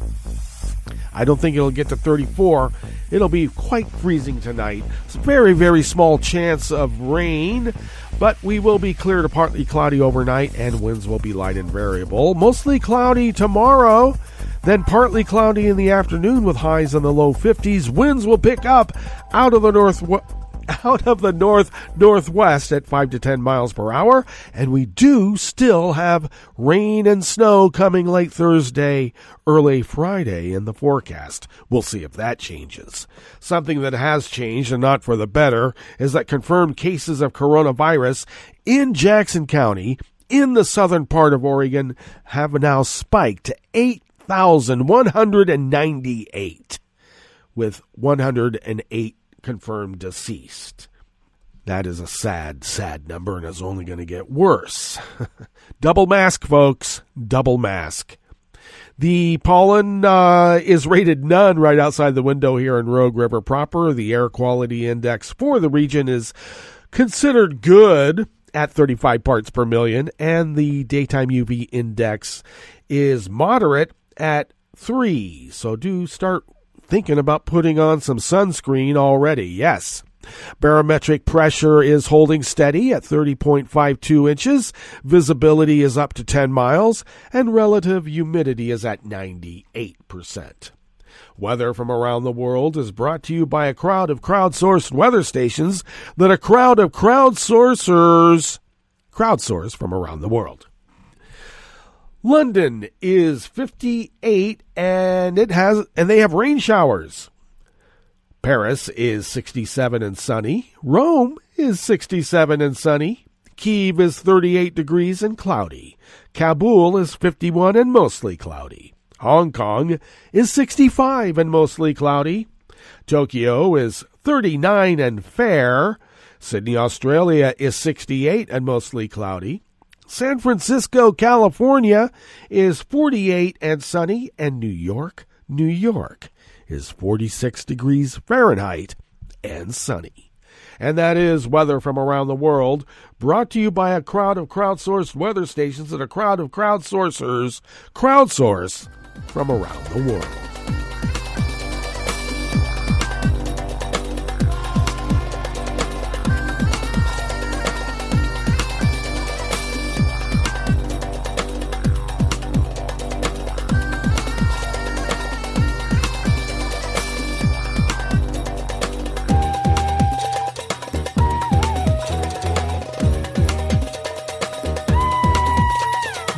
I don't think it'll get to 34. It'll be quite freezing tonight. It's a very, very small chance of rain, but we will be clear to partly cloudy overnight, and winds will be light and variable. Mostly cloudy tomorrow, then partly cloudy in the afternoon with highs in the low 50s. Winds will pick up out of the northwest at 5 to 10 miles per hour, and we do still have rain and snow coming late Thursday, early Friday in the forecast. We'll see if that changes. Something that has changed, and not for the better, is that confirmed cases of coronavirus in Jackson County, in the southern part of Oregon, have now spiked to 8,198, with 108 confirmed deceased. That is a sad, sad number, and is only going to get worse. Double mask, folks. Double mask. The pollen is rated none right outside the window here in Rogue River proper. The air quality index for the region is considered good at 35 parts per million, and the daytime UV index is moderate at 3. So do start thinking about putting on some sunscreen already. Yes. Barometric pressure is holding steady at 30.52 inches. Visibility is up to 10 miles, and relative humidity is at 98%. Weather from around the world is brought to you by a crowd of crowdsourced weather stations that a crowd of crowdsourcers crowdsource from around the world. London is 58 and they have rain showers. Paris is 67 and sunny. Rome is 67 and sunny. Kyiv is 38 degrees and cloudy. Kabul is 51 and mostly cloudy. Hong Kong is 65 and mostly cloudy. Tokyo is 39 and fair. Sydney, Australia is 68 and mostly cloudy. San Francisco, California is 48 and sunny. And New York is 46 degrees Fahrenheit and sunny. and that is weather from around the world, brought to you by a crowd of crowdsourced weather stations and a crowd of crowdsourcers crowdsource from around the world.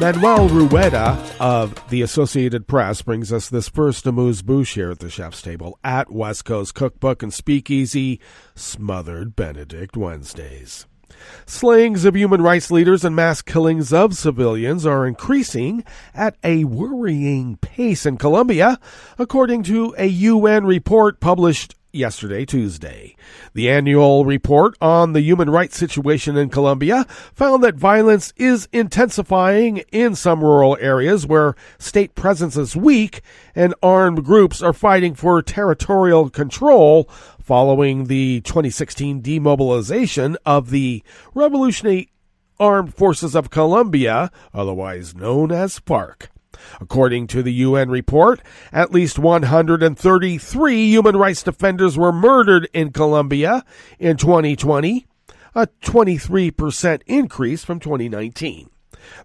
Manuel Rueda of the Associated Press brings us this first amuse-bouche here at the chef's table at West Coast Cookbook and Speakeasy, Smothered Benedict Wednesdays. Slayings of human rights leaders and mass killings of civilians are increasing at a worrying pace in Colombia, according to a UN report published yesterday, Tuesday. The annual report on the human rights situation in Colombia found that violence is intensifying in some rural areas where state presence is weak and armed groups are fighting for territorial control following the 2016 demobilization of the Revolutionary Armed Forces of Colombia, otherwise known as FARC. According to the UN report, at least 133 human rights defenders were murdered in Colombia in 2020, a 23% increase from 2019.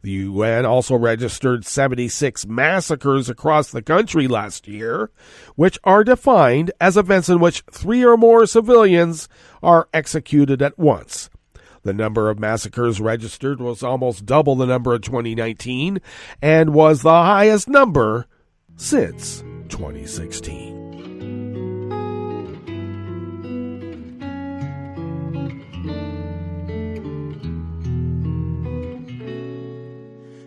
The UN also registered 76 massacres across the country last year, which are defined as events in which 3 or more civilians are executed at once. The number of massacres registered was almost double the number in 2019 and was the highest number since 2016.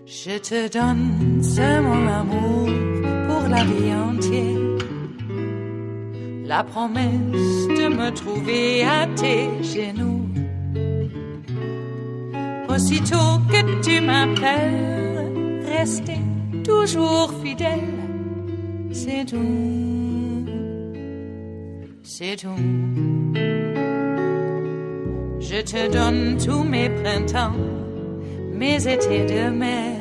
Je te donne ce mon amour pour la vie entière. La promesse de me trouver à tes genoux. Aussitôt que tu m'appelles, rester toujours fidèle, c'est tout, c'est tout. Je te donne tous mes printemps, mes étés de mer,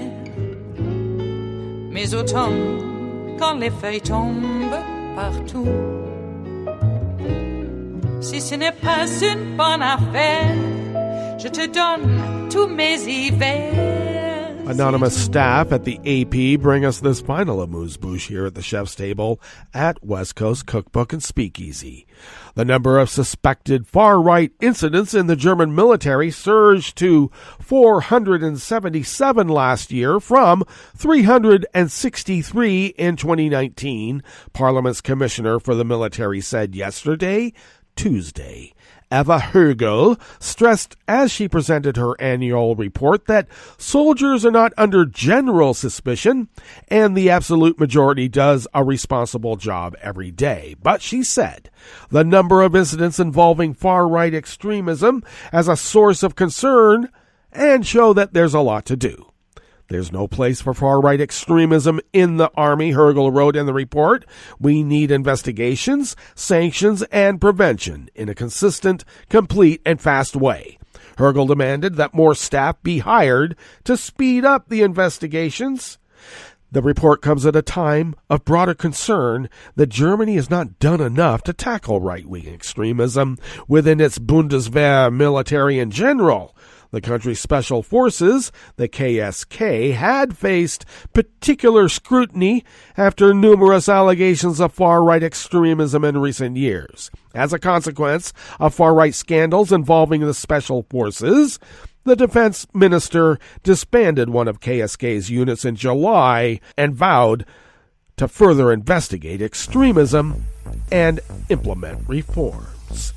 mes automnes quand les feuilles tombent partout. Si ce n'est pas une bonne affaire, je te donne tous mes hivers. Anonymous staff at the AP bring us this final amuse-bouche here at the chef's table at West Coast Cookbook and Speakeasy. The number of suspected far-right incidents in the German military surged to 477 last year from 363 in 2019, Parliament's commissioner for the military said yesterday, Tuesday. Eva Högel stressed as she presented her annual report that soldiers are not under general suspicion and the absolute majority does a responsible job every day. But she said the number of incidents involving far-right extremism as a source of concern and show that there's a lot to do. There's no place for far-right extremism in the Army, Hergel wrote in the report. We need investigations, sanctions, and prevention in a consistent, complete, and fast way. Hergel demanded that more staff be hired to speed up the investigations. The report comes at a time of broader concern that Germany has not done enough to tackle right-wing extremism within its Bundeswehr military in general. The country's special forces, the KSK, had faced particular scrutiny after numerous allegations of far-right extremism in recent years. As a consequence of far-right scandals involving the special forces, the defense minister disbanded one of KSK's units in July and vowed to further investigate extremism and implement reforms.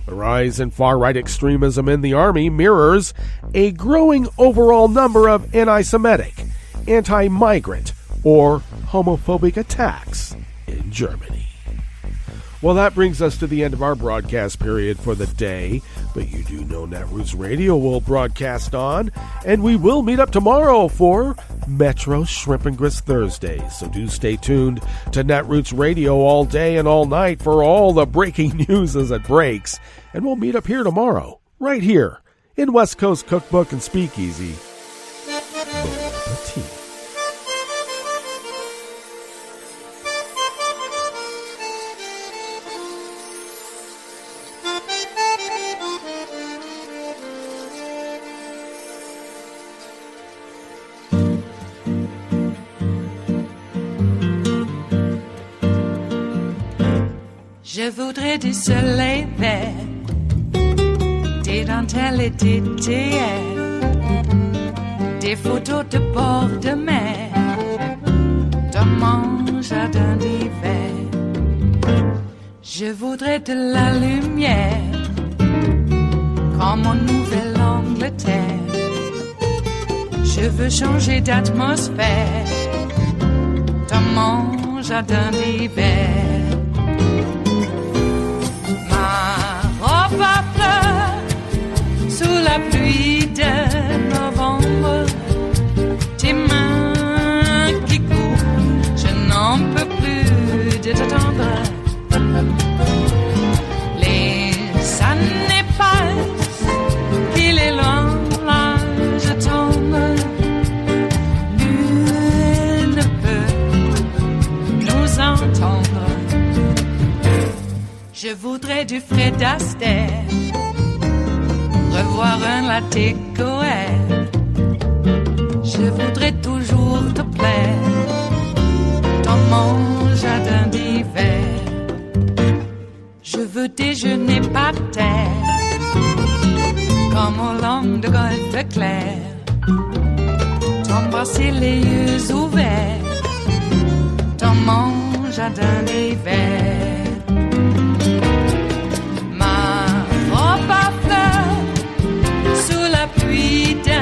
The rise in far-right extremism in the Army mirrors a growing overall number of anti-Semitic, anti-migrant, or homophobic attacks in Germany. Well, that brings us to the end of our broadcast period for the day. But you do know Netroots Radio will broadcast on, and we will meet up tomorrow for Metro Shrimp and Grits Thursdays. So do stay tuned to Netroots Radio all day and all night for all the breaking news as it breaks. And we'll meet up here tomorrow, right here in West Coast Cookbook and Speakeasy. Bon appetit. Je voudrais du soleil vert, des dentelles et des théières, des photos de bord de mer, dans mon jardin d'hiver. Je voudrais de la lumière, comme en Nouvelle-Angleterre. Je veux changer d'atmosphère, dans mon jardin d'hiver. Robe à fleurs, sous la pluie de novembre, tes mains qui courent, je n'en peux plus de t'attendre. Les années passent, qu'il est loin, là je tombe. Nul ne peut nous entendre. Je voudrais du Fred Astaire, revoir un latte Goël. Je voudrais toujours te plaire, dans mon jardin d'hiver. Je veux déjeuner par terre, comme au long de golfe clair. T'embrasser les yeux ouverts, dans mon jardin d'hiver. Pluie de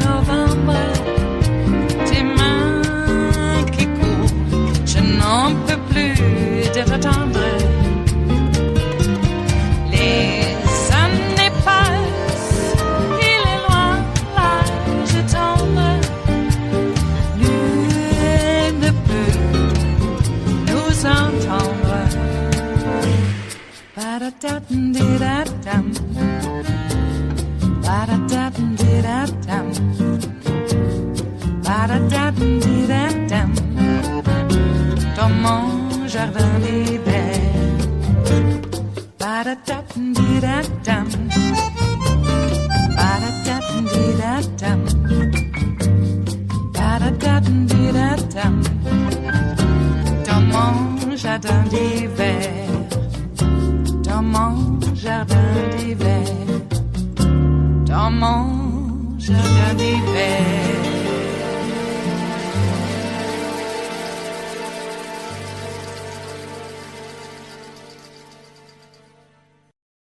novembre, tes mains qui courent, je n'en peux plus de t'attendre. Les années passent, il est loin, là je tombe. Nul ne peut nous entendre. Ba-da-da-dum-di-da-dum. Ba-da-da-dum-di-da-dum. Ba-da-da-dum-di-da-dum. Dans mon jardin d'hiver. Ba-da-da-dum-di-da-dum. Ba-da-da-dum-di-da-dum. Ba-da-da-dum-di-da-dum. Dans mon jardin d'hiver. Dans mon jardin d'hiver. Dans mon jardin d'hiver.